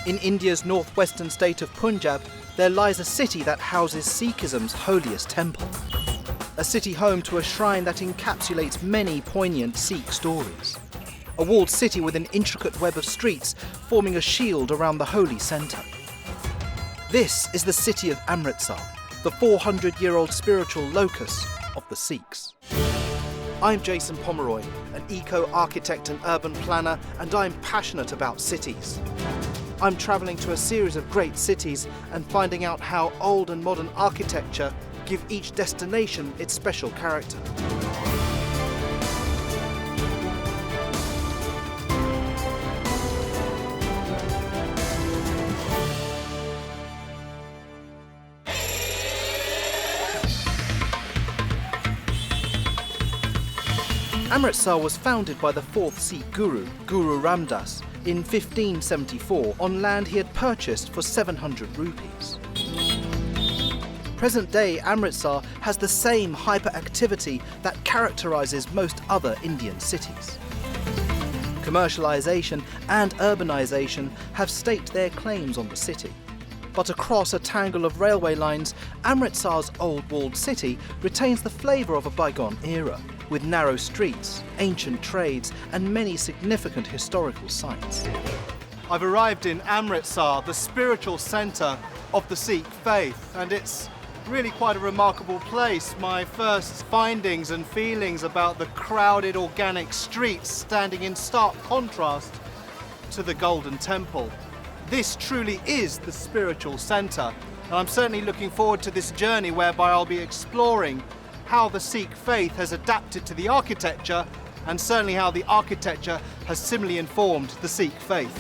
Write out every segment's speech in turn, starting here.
In India's northwestern state of Punjab, there lies a city that houses Sikhism's holiest temple. A city home to a shrine that encapsulates many poignant Sikh stories. A walled city with an intricate web of streets forming a shield around the holy centre. This is the city of Amritsar, the 400-year-old spiritual locus of the Sikhs. I'm Jason Pomeroy, an eco-architect and urban planner, and I'm passionate about cities. I'm travelling to a series of great cities and finding out how old and modern architecture give each destination its special character. Amritsar was founded by the fourth Sikh Guru, Guru Ramdas, in 1574 on land he had purchased for 700 rupees. Present-day Amritsar has the same hyperactivity that characterises most other Indian cities. Commercialisation and urbanisation have staked their claims on the city. But across a tangle of railway lines, Amritsar's old walled city retains the flavour of a bygone era, with narrow streets, ancient trades and many significant historical sites. I've arrived in Amritsar, the spiritual centre of the Sikh faith, and it's really quite a remarkable place. My first findings and feelings about the crowded organic streets standing in stark contrast to the Golden Temple. This truly is the spiritual centre, and I'm certainly looking forward to this journey whereby I'll be exploring how the Sikh faith has adapted to the architecture, and certainly how the architecture has similarly informed the Sikh faith.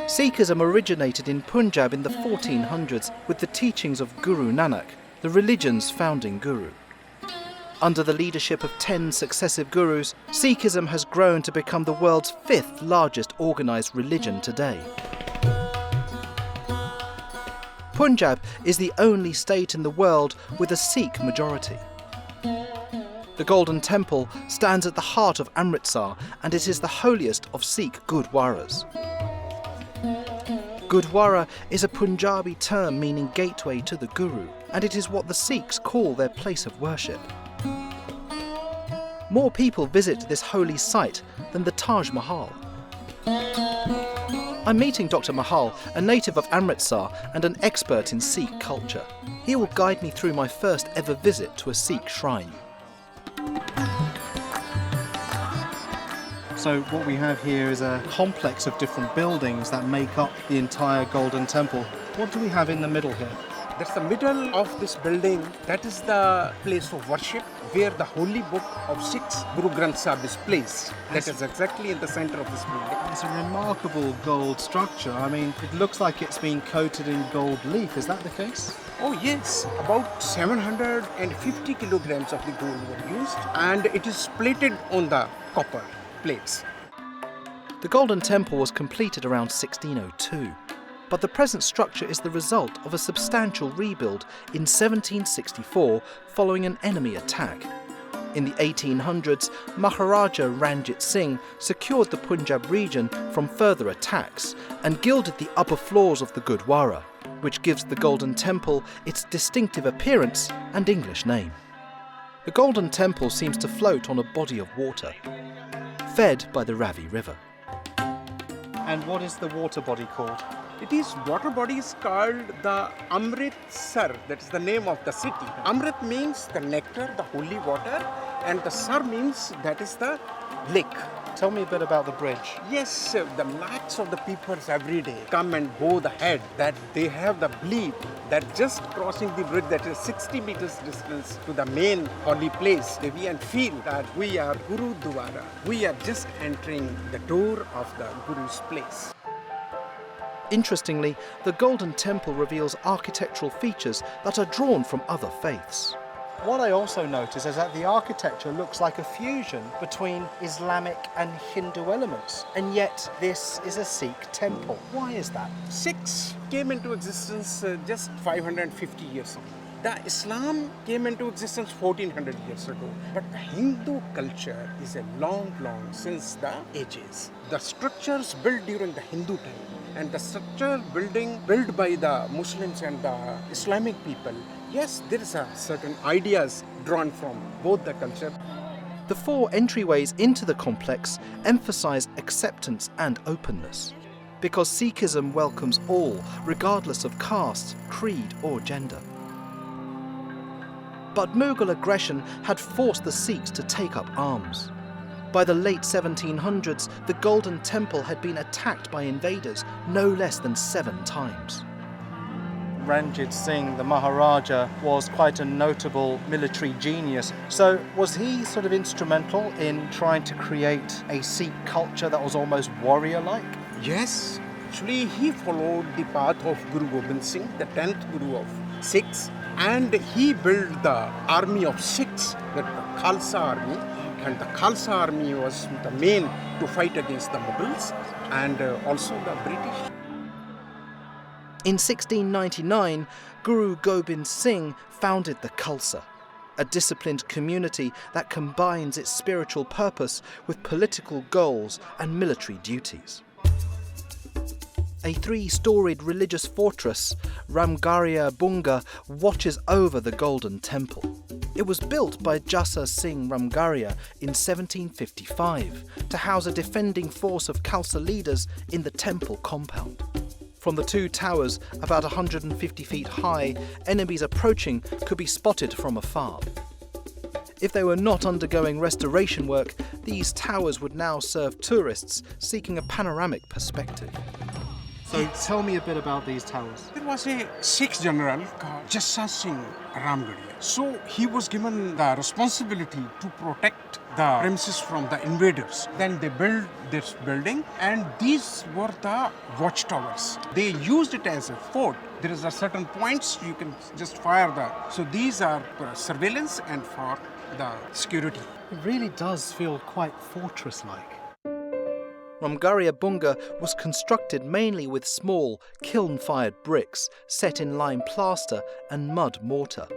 Sikhism originated in Punjab in the 1400s with the teachings of Guru Nanak, the religion's founding guru. Under the leadership of 10 successive gurus, Sikhism has grown to become the world's 5th largest organised religion today. Punjab is the only state in the world with a Sikh majority. The Golden Temple stands at the heart of Amritsar, and it is the holiest of Sikh Gurdwaras. Gurdwara is a Punjabi term meaning gateway to the Guru, and it is what the Sikhs call their place of worship. More people visit this holy site than the Taj Mahal. I'm meeting Dr. Mahal, a native of Amritsar and an expert in Sikh culture. He will guide me through my first ever visit to a Sikh shrine. So what we have here is a complex of different buildings that make up the entire Golden Temple. What do we have in the middle here? That's the middle of this building. That is the place of worship where the holy book of Sikhs, Guru Granth Sahib, is placed. That is exactly in the center of this building. It's a remarkable gold structure. I mean, it looks like it's been coated in gold leaf. Is that the case? Oh yes, about 750 kilograms of the gold were used, and it is plated on the copper plates. The Golden Temple was completed around 1602. But the present structure is the result of a substantial rebuild in 1764 following an enemy attack. In the 1800s, Maharaja Ranjit Singh secured the Punjab region from further attacks and gilded the upper floors of the Gurdwara, which gives the Golden Temple its distinctive appearance and English name. The Golden Temple seems to float on a body of water, fed by the Ravi River. And what is the water body called? It is water body is called the Amritsar. That is the name of the city. Amrit means the nectar, the holy water, and the Sar means that is the lake. Tell me a bit about the bridge. Yes, the lakhs of the people every day come and bow the head that they have the belief that just crossing the bridge, that is 60 meters distance to the main holy place, they and feel that we are Guru Dwara. We are just entering the door of the Guru's place. Interestingly, the Golden Temple reveals architectural features that are drawn from other faiths. What I also notice is that the architecture looks like a fusion between Islamic and Hindu elements, and yet this is a Sikh temple. Why is that? Sikhs came into existence just 550 years ago. The Islam came into existence 1400 years ago, but the Hindu culture is a long since the ages. The structures built during the Hindu time and the structure built by the Muslims and the Islamic people, yes, there is a certain ideas drawn from both the culture. The 4 entryways into the complex emphasise acceptance and openness, because Sikhism welcomes all, regardless of caste, creed or gender. But Mughal aggression had forced the Sikhs to take up arms. By the late 1700s, the Golden Temple had been attacked by invaders no less than 7 times. Ranjit Singh, the Maharaja, was quite a notable military genius. So was he sort of instrumental in trying to create a Sikh culture that was almost warrior-like? Yes, actually he followed the path of Guru Gobind Singh, the 10th Guru of Sikhs, and he built the army of Sikhs, the Khalsa army, and the Khalsa army was the main to fight against the Mughals and also the British. In 1699, Guru Gobind Singh founded the Khalsa, a disciplined community that combines its spiritual purpose with political goals and military duties. A 3-storied religious fortress, Ramgarhia Bunga, watches over the Golden Temple. It was built by Jassa Singh Ramgarhia in 1755 to house a defending force of Khalsa leaders in the temple compound. From the 2 towers, about 150 feet high, enemies approaching could be spotted from afar. If they were not undergoing restoration work, these towers would now serve tourists seeking a panoramic perspective. So tell me a bit about these towers. There was a Sikh general called Jassa Singh Ramgarhia. So he was given the responsibility to protect the premises from the invaders. Then they built this building and these were the watchtowers. They used it as a fort. There is a certain points you can just fire the. So these are for surveillance and for the security. It really does feel quite fortress-like. Ramgarhia Bunga was constructed mainly with small, kiln-fired bricks set in lime plaster and mud mortar.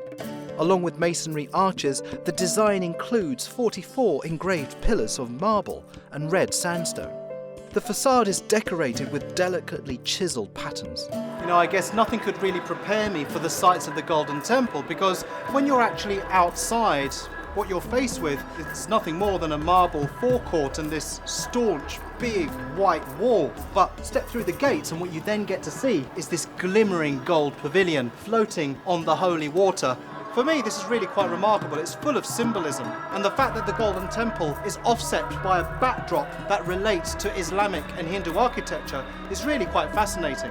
Along with masonry arches, the design includes 44 engraved pillars of marble and red sandstone. The facade is decorated with delicately chiselled patterns. You know, I guess nothing could really prepare me for the sights of the Golden Temple, because when you're actually outside, what you're faced with is nothing more than a marble forecourt and this staunch, big, white wall. But step through the gates and what you then get to see is this glimmering gold pavilion floating on the holy water. For me, this is really quite remarkable. It's full of symbolism. And the fact that the Golden Temple is offset by a backdrop that relates to Islamic and Hindu architecture is really quite fascinating.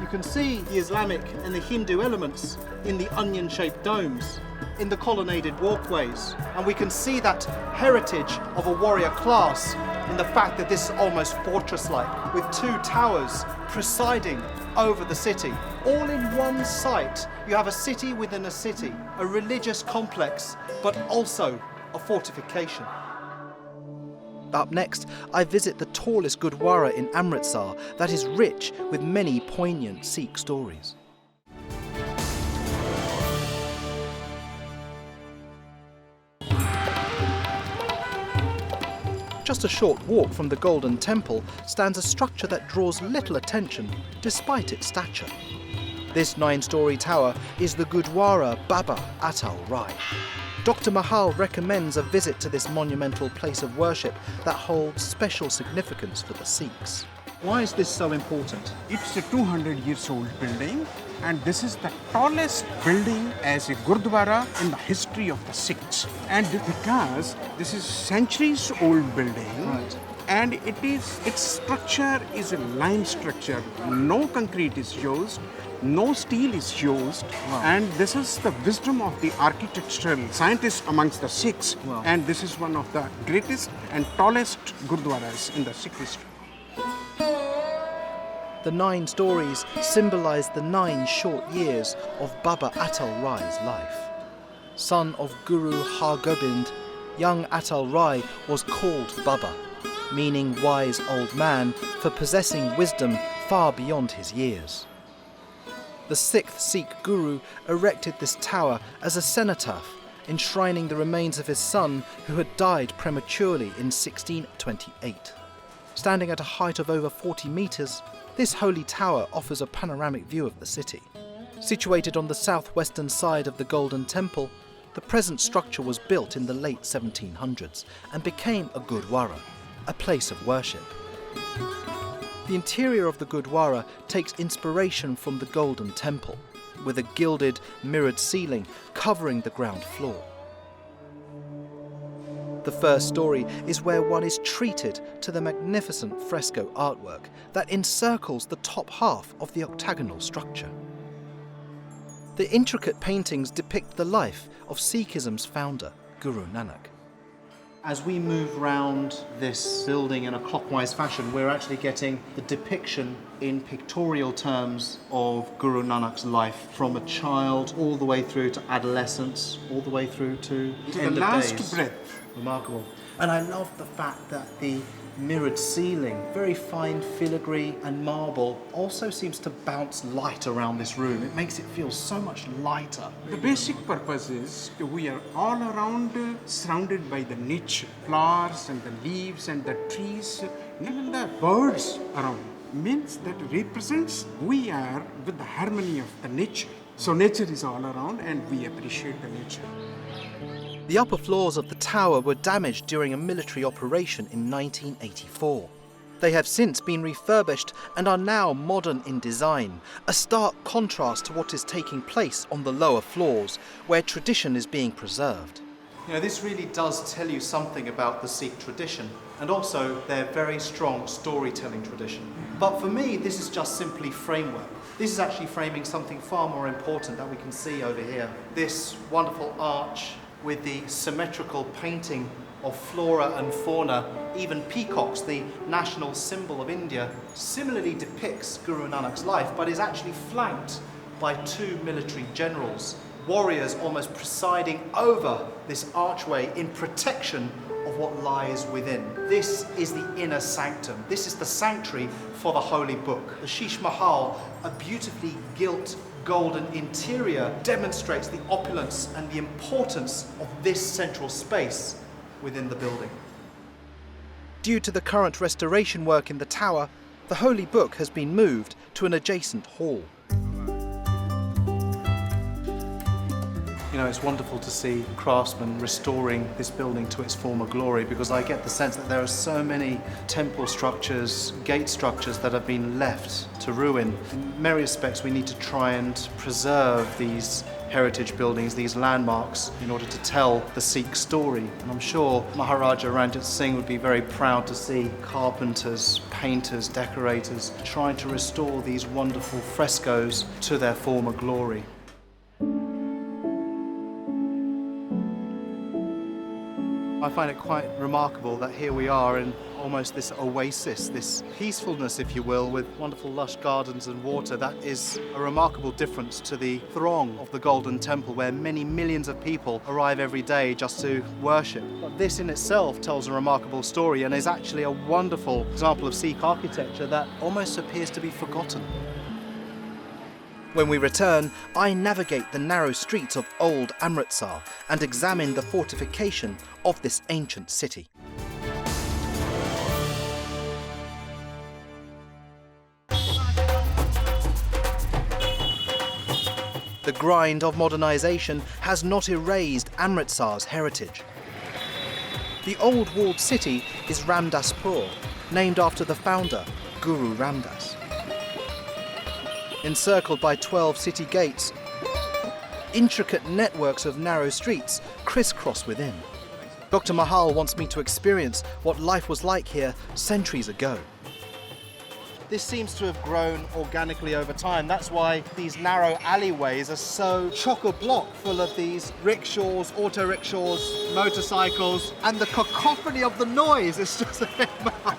You can see the Islamic and the Hindu elements in the onion-shaped domes, in the colonnaded walkways, and we can see that heritage of a warrior class in the fact that this is almost fortress-like, with 2 towers presiding over the city. All in one site, you have a city within a city, a religious complex, but also a fortification. Up next, I visit the tallest Gurdwara in Amritsar that is rich with many poignant Sikh stories. Just a short walk from the Golden Temple stands a structure that draws little attention despite its stature. This 9-storey tower is the Gurdwara Baba Atal Rai. Dr. Mahal recommends a visit to this monumental place of worship that holds special significance for the Sikhs. Why is this so important? It's a 200 years old building and this is the tallest building as a Gurdwara in the history of the Sikhs. And because this is centuries old building, Right. and its structure is a lime structure. No concrete is used, no steel is used, Wow. and this is the wisdom of the architectural scientists amongst the Sikhs. Wow. And this is one of the greatest and tallest Gurdwaras in the Sikh history. The 9 stories symbolise the 9 short years of Baba Atal Rai's life. Son of Guru Har Gobind, young Atal Rai was called Baba, meaning wise old man, for possessing wisdom far beyond his years. The 6th Sikh Guru erected this tower as a cenotaph, enshrining the remains of his son who had died prematurely in 1628. Standing at a height of over 40 metres, this holy tower offers a panoramic view of the city. Situated on the southwestern side of the Golden Temple, the present structure was built in the late 1700s and became a Gurdwara, a place of worship. The interior of the Gurdwara takes inspiration from the Golden Temple, with a gilded, mirrored ceiling covering the ground floor. The first story is where one is treated to the magnificent fresco artwork that encircles the top half of the octagonal structure. The intricate paintings depict the life of Sikhism's founder, Guru Nanak. As we move round this building in a clockwise fashion, we're actually getting the depiction in pictorial terms of Guru Nanak's life, from a child all the way through to adolescence, all the way through to the end the of last days. breath. Remarkable. And I love the fact that the mirrored ceiling, very fine filigree and marble, also seems to bounce light around this room. It makes it feel so much lighter. The basic purpose is we are all around surrounded by the nature, flowers and the leaves and the trees, even the birds around. Means that represents we are with the harmony of the nature. So nature is all around and we appreciate the nature. The upper floors of the tower were damaged during a military operation in 1984. They have since been refurbished and are now modern in design, a stark contrast to what is taking place on the lower floors, where tradition is being preserved. You know, this really does tell you something about the Sikh tradition, and also their very strong storytelling tradition. But for me, this is just simply framework. This is actually framing something far more important that we can see over here. This wonderful arch with the symmetrical painting of flora and fauna, even peacocks, the national symbol of India, similarly depicts Guru Nanak's life, but is actually flanked by 2 military generals, warriors almost presiding over this archway in protection of what lies within. This is the inner sanctum. This is the sanctuary for the holy book. The Sheesh Mahal, a beautifully gilt golden interior, demonstrates the opulence and the importance of this central space within the building. Due to the current restoration work in the tower, the holy book has been moved to an adjacent hall. You know, it's wonderful to see craftsmen restoring this building to its former glory, because I get the sense that there are so many temple structures, gate structures that have been left to ruin. In many respects, we need to try and preserve these heritage buildings, these landmarks, in order to tell the Sikh story. And I'm sure Maharaja Ranjit Singh would be very proud to see carpenters, painters, decorators trying to restore these wonderful frescoes to their former glory. I find it quite remarkable that here we are in almost this oasis, this peacefulness, if you will, with wonderful lush gardens and water. That is a remarkable difference to the throng of the Golden Temple, where many millions of people arrive every day just to worship. But this in itself tells a remarkable story and is actually a wonderful example of Sikh architecture that almost appears to be forgotten. When we return, I navigate the narrow streets of old Amritsar and examine the fortification of this ancient city. The grind of modernisation has not erased Amritsar's heritage. The old walled city is Ramdaspur, named after the founder, Guru Ramdas. Encircled by 12 city gates, intricate networks of narrow streets crisscross within. Dr. Mahal wants me to experience what life was like here centuries ago. This seems to have grown organically over time. That's why these narrow alleyways are so chock-a-block full of these rickshaws, auto rickshaws, motorcycles, and the cacophony of the noise is just a bit much.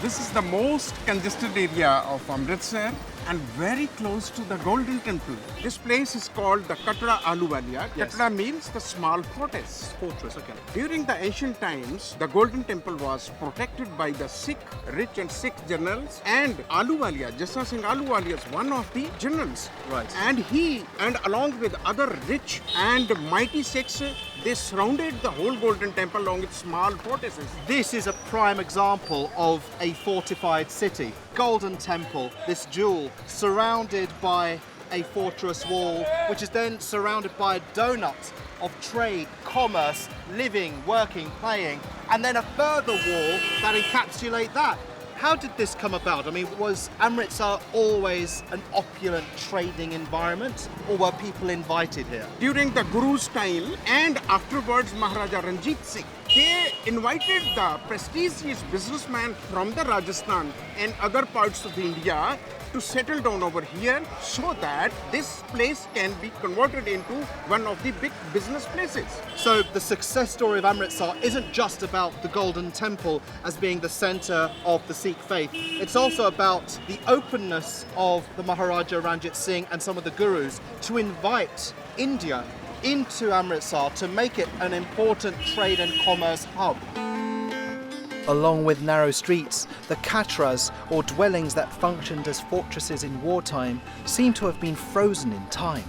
This is the most congested area of Amritsar and very close to the Golden Temple. This place is called the Katra Ahluwalia. Yes. Katra means the small fortress. Fortress, okay. During the ancient times, the Golden Temple was protected by the Sikh, rich and Sikh generals, and Ahluwalia, Jassa Singh Ahluwalia is one of the generals. Right. And he, and along with other rich and mighty Sikhs, they surrounded the whole Golden Temple along with small fortresses. This is a prime example of a fortified city. Golden Temple, this jewel, surrounded by a fortress wall, which is then surrounded by a donut of trade, commerce, living, working, playing, and then a further wall that encapsulates that. How did this come about? I mean, was Amritsar always an opulent trading environment, or were people invited here? During the Guru's time and afterwards Maharaja Ranjit Singh, they invited the prestigious businessmen from the Rajasthan and other parts of India to settle down over here so that this place can be converted into one of the big business places. So the success story of Amritsar isn't just about the Golden Temple as being the centre of the Sikh faith. It's also about the openness of the Maharaja Ranjit Singh and some of the gurus to invite India into Amritsar to make it an important trade and commerce hub. Along with narrow streets, the katras, or dwellings that functioned as fortresses in wartime, seem to have been frozen in time.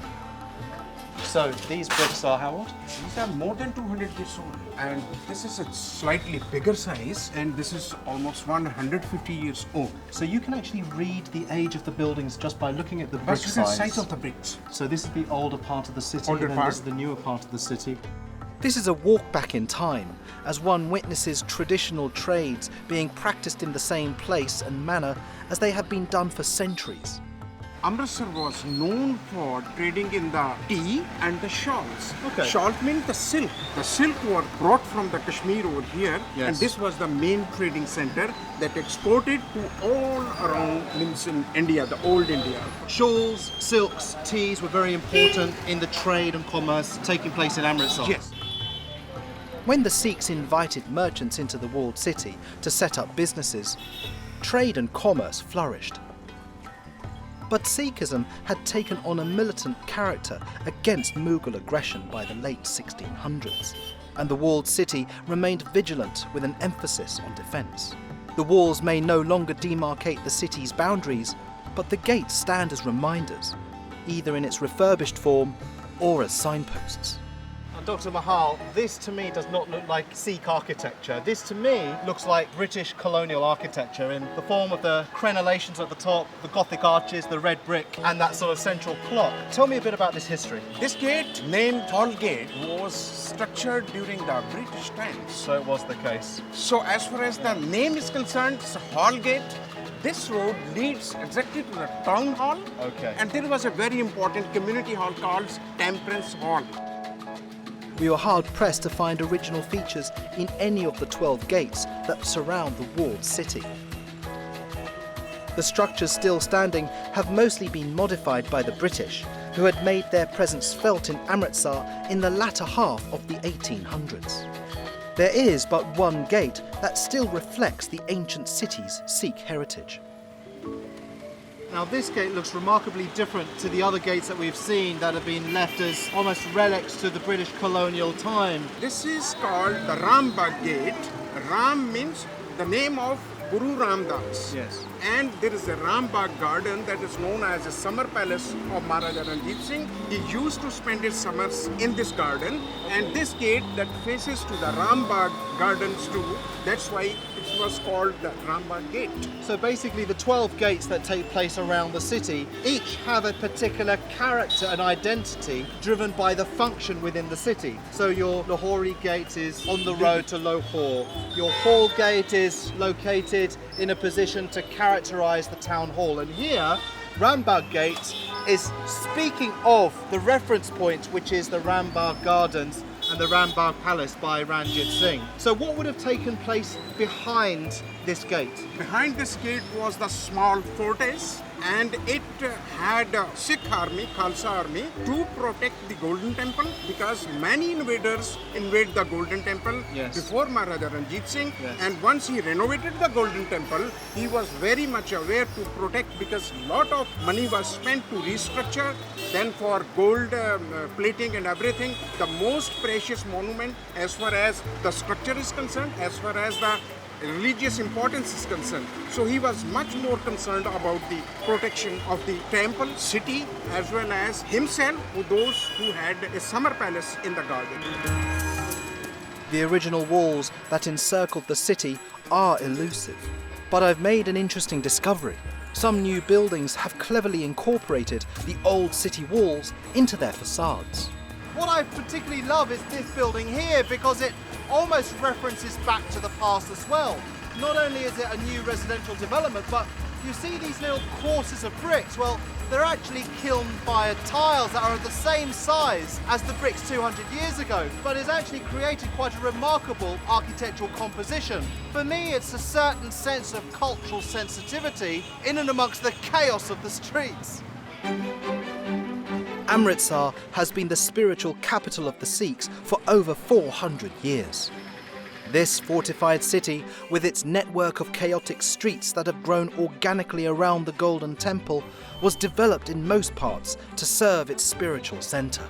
So these bricks are how old? These are more than 200 years old, and this is a slightly bigger size, and this is almost 150 years old. So you can actually read the age of the buildings just by looking at the brick That's the size. size of the bricks. So this is the older part of the city, Older and then part. this is the newer part of the city. This is a walk back in time, as one witnesses traditional trades being practiced in the same place and manner as they have been done for centuries. Amritsar was known for trading in the tea and the shawls. Okay. Shawl means the silk. The silk were brought from the Kashmir over here, Yes. and this was the main trading center that exported to all around means in India, the old India. Shawls, silks, teas were very important in the trade and commerce taking place in Amritsar. Yes. When the Sikhs invited merchants into the walled city to set up businesses, trade and commerce flourished. But Sikhism had taken on a militant character against Mughal aggression by the late 1600s, and the walled city remained vigilant with an emphasis on defence. The walls may no longer demarcate the city's boundaries, but the gates stand as reminders, either in its refurbished form or as signposts. Dr. Mahal, this to me does not look like Sikh architecture. This to me looks like British colonial architecture in the form of the crenellations at the top, the Gothic arches, the red brick, and that sort of central clock. Tell me a bit about this history. This gate, named Hall Gate, was structured during the British times. So it was the case. So as far as the name is concerned, it's Hall Gate. This road leads exactly to the town hall. Okay. And there was a very important community hall called Temperance Hall. We were hard pressed to find original features in any of the 12 gates that surround the walled city. The structures still standing have mostly been modified by the British, who had made their presence felt in Amritsar in the latter half of the 1800s. There is but one gate that still reflects the ancient city's Sikh heritage. Now this gate looks remarkably different to the other gates that we've seen that have been left as almost relics to the British colonial time. This is called the Rambagh Gate. Ram means the name of Guru Ramdas. Yes. And there is a Rambagh garden that is known as the summer palace of Maharaja Ranjit Singh. He used to spend his summers in this garden, and this gate that faces to the Rambagh gardens too, that's why it was called the Rambagh Gate. So basically the 12 gates that take place around the city each have a particular character and identity driven by the function within the city. So your Lahori gate is on the road to Lahore. Your Hall gate is located in a position to characterize the town hall. And here, Rambagh Gate is speaking of the reference point, which is the Rambagh Gardens and the Rambagh Palace by Ranjit Singh. So what would have taken place behind this gate? Behind this gate was the small fortress, and it had a Sikh army, Khalsa army, to protect the Golden Temple, because many invaders invade the Golden Temple before Maharaja Ranjit Singh. And once he renovated the Golden Temple, he was very much aware to protect, because a lot of money was spent to restructure, then for gold plating and everything. The most precious monument as far as the structure is concerned, as far as the religious importance is concerned. So he was much more concerned about the protection of the temple, city, as well as himself, those who had a summer palace in the garden. The original walls that encircled the city are elusive, but I've made an interesting discovery. Some new buildings have cleverly incorporated the old city walls into their facades. What I particularly love is this building here, because it almost references back to the past as well. Not only is it a new residential development, but you see these little quarters of bricks. Well, they're actually kiln-fired tiles that are the same size as the bricks 200 years ago, but it's actually created quite a remarkable architectural composition. For me, it's a certain sense of cultural sensitivity in and amongst the chaos of the streets. Amritsar has been the spiritual capital of the Sikhs for over 400 years. This fortified city, with its network of chaotic streets that have grown organically around the Golden Temple, was developed in most parts to serve its spiritual centre.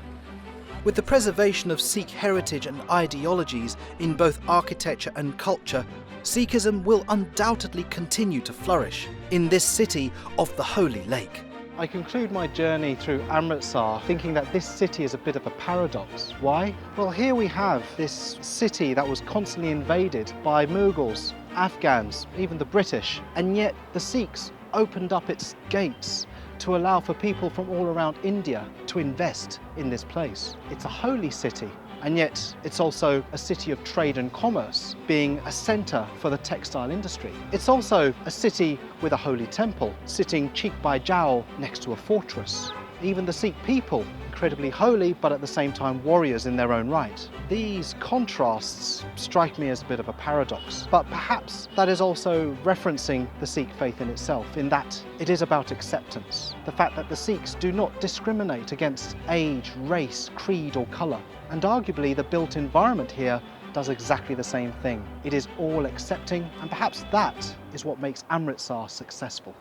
With the preservation of Sikh heritage and ideologies in both architecture and culture, Sikhism will undoubtedly continue to flourish in this city of the Holy Lake. I conclude my journey through Amritsar thinking that this city is a bit of a paradox. Why? Well, here we have this city that was constantly invaded by Mughals, Afghans, even the British, and yet the Sikhs opened up its gates to allow for people from all around India to invest in this place. It's a holy city, and yet it's also a city of trade and commerce, being a centre for the textile industry. It's also a city with a holy temple, sitting cheek by jowl next to a fortress. Even the Sikh people, incredibly holy, but at the same time warriors in their own right. These contrasts strike me as a bit of a paradox, but perhaps that is also referencing the Sikh faith in itself, in that it is about acceptance. The fact that the Sikhs do not discriminate against age, race, creed or colour. And arguably the built environment here does exactly the same thing. It is all accepting, and perhaps that is what makes Amritsar successful.